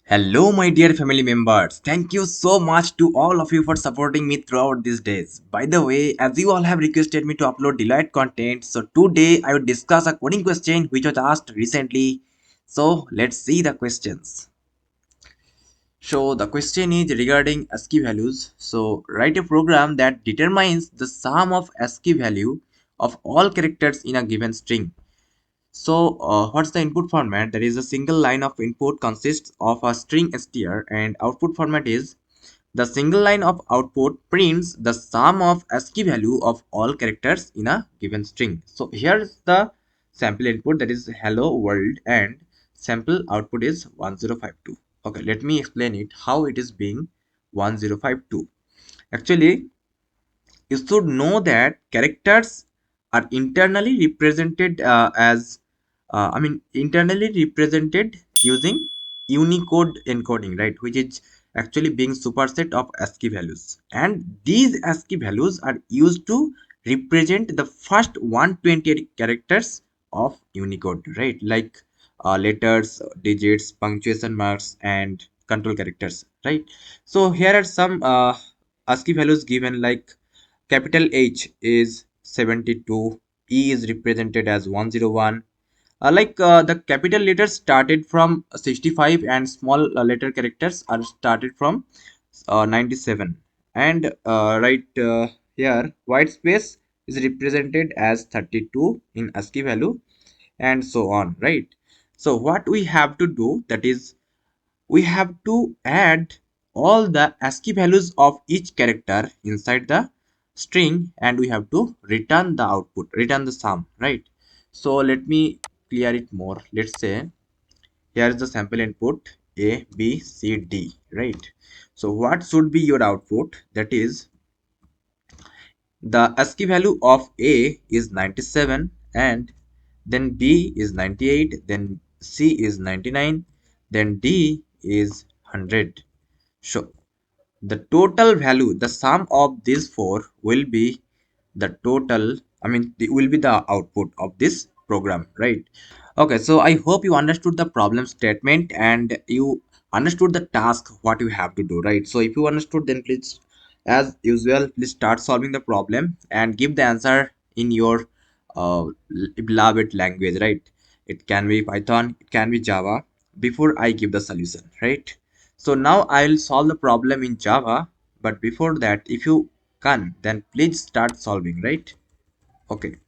Hello, my dear family members. Thank you so much to all of you for supporting me throughout these days. By the way, as you all have requested me to upload Deloitte content, so today I will discuss a coding question which was asked recently. So let's see the questions. So the question is regarding ASCII values. So write a program that determines the sum of ASCII value of all characters in a given string. So, what's the input format? There is a single line of input consists of a string str, and output format is the single line of output prints the sum of ASCII value of all characters in a given string. So here's the sample input, that is hello world, and sample output is 1052. Okay, let me explain it how it is being 1052. Actually, you should know that characters are internally represented internally represented using Unicode encoding, right, which is actually being superset of ASCII values, and these ASCII values are used to represent the first 128 characters of Unicode, right, like letters, digits, punctuation marks, and control characters, right. So here are some ASCII values given, like capital H is 72, E is represented as 101. The capital letters started from 65, and small letter characters are started from 97. And here, white space is represented as 32 in ASCII value, and so on, right? So what we have to do, that is, we have to add all the ASCII values of each character inside the string, and we have to return the output, return the sum, right? So let me clear it more. Let's say here is the sample input A, B, C, D, right? So what should be your output? That is, the ASCII value of A is 97, and then B is 98, then C is 99, then D is 100. So the total value, the sum of these four will be the total, will be the output of this program, right? Okay, so I hope you understood the problem statement and you understood the task what you have to do, right? So if you understood, then please, as usual, please start solving the problem and give the answer in your beloved language, right? It can be Python, it can be Java, before I give the solution, right? So now I'll solve the problem in Java, but before that, if you can, then please start solving, right? Okay.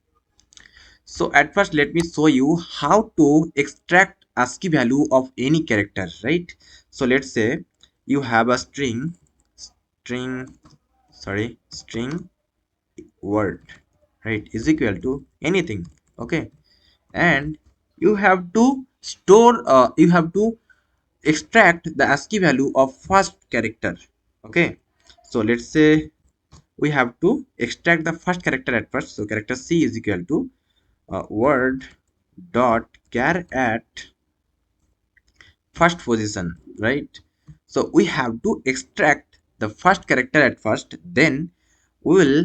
So at first, let me show you how to extract ASCII value of any character, right? So let's say you have a string, string word, right, is equal to anything, okay? And you have to you have to extract the ASCII value of first character, okay? So let's say we have to extract the first character at first. So character C is equal to word dot char at first position, right? So we have to extract the first character at first, then we will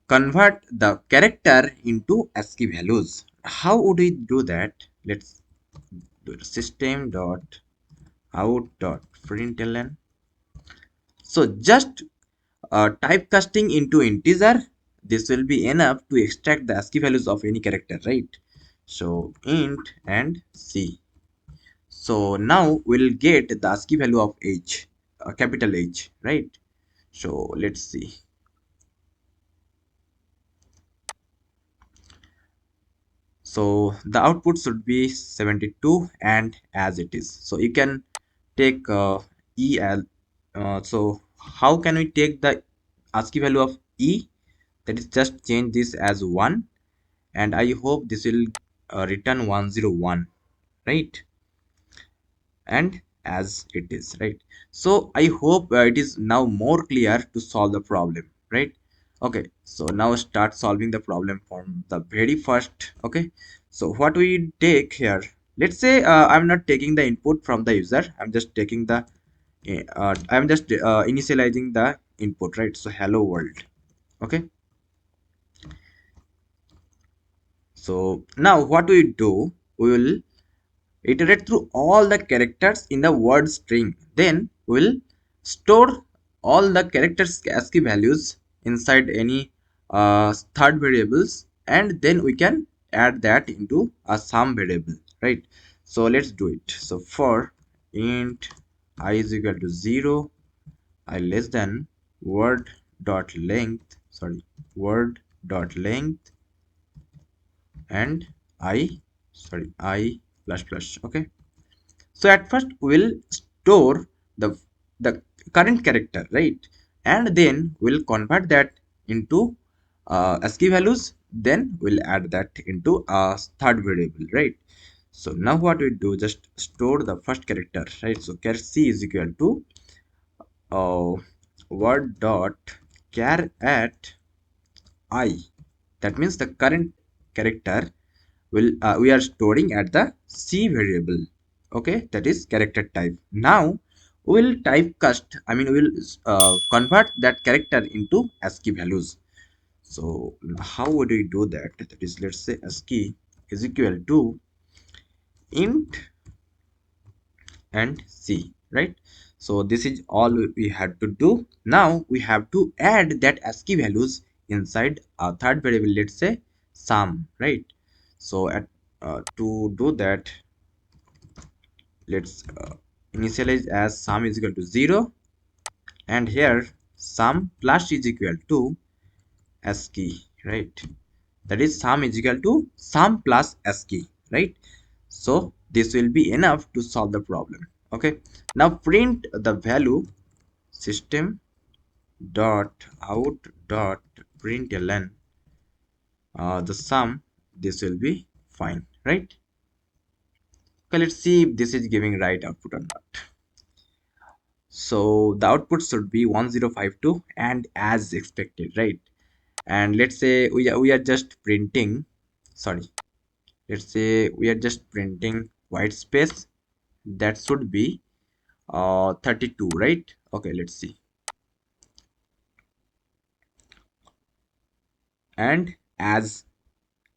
convert the character into ASCII values. How would we do that? Let's do the system dot out dot println. So just typecasting into integer, this will be enough to extract the ASCII values of any character, right? So int and C. So now we'll get the ASCII value of H, capital H, right? So let's see. So the output should be 72 and as it is. So you can take E as, so how can we take the ASCII value of E? That is, just change this as 1, and I hope this will return 101, right? And as it is, right? So I hope it is now more clear to solve the problem, right? Okay, so now start solving the problem from the very first. Okay, so what we take here, let's say I'm not taking the input from the user, I'm just taking the I'm just initializing the input, right? So hello world. Okay, so now what we do, we will iterate through all the characters in the word string. Then we'll store all the characters ASCII values inside any third variables, and then we can add that into a sum variable, right? So let's do it. So for int I is equal to 0, I less than word dot length, sorry, word dot length, and I, sorry, I plus plus. Okay, so at first we'll store the current character, right? And then we'll convert that into ASCII values. Then we'll add that into a third variable, right? So now what we do, just store the first character, right? So char c is equal to uh, word dot char at I. That means the current character will we are storing at the c variable. Okay, that is character type. Now we'll typecast, I mean we'll convert that character into ASCII values. So how would we do that? That is, let's say ASCII is equal to int and c, right? So this is all we had to do. Now we have to add that ASCII values inside a third variable, let's say sum, right? So at to do that, let's initialize as sum is equal to 0, and here sum plus is equal to ASCII, right? That is sum is equal to sum plus ASCII, right? So this will be enough to solve the problem. Okay, now print the value system dot out dot println the sum. This will be fine, right? Okay, let's see if this is giving right output or not. So the output should be 1052, and as expected, right? And let's say we are just printing, sorry, let's say we are just printing white space. That should be 32, right? Okay, let's see. And as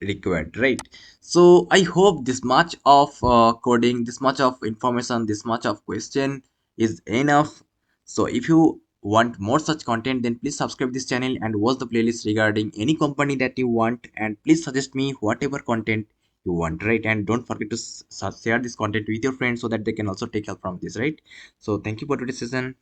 required, right? So I hope this much of coding, this much of information, this much of question is enough. So if you want more such content, then please subscribe this channel and watch the playlist regarding any company that you want, and please suggest me whatever content you want, right? And don't forget to share this content with your friends so that they can also take help from this, right? So thank you for today's session.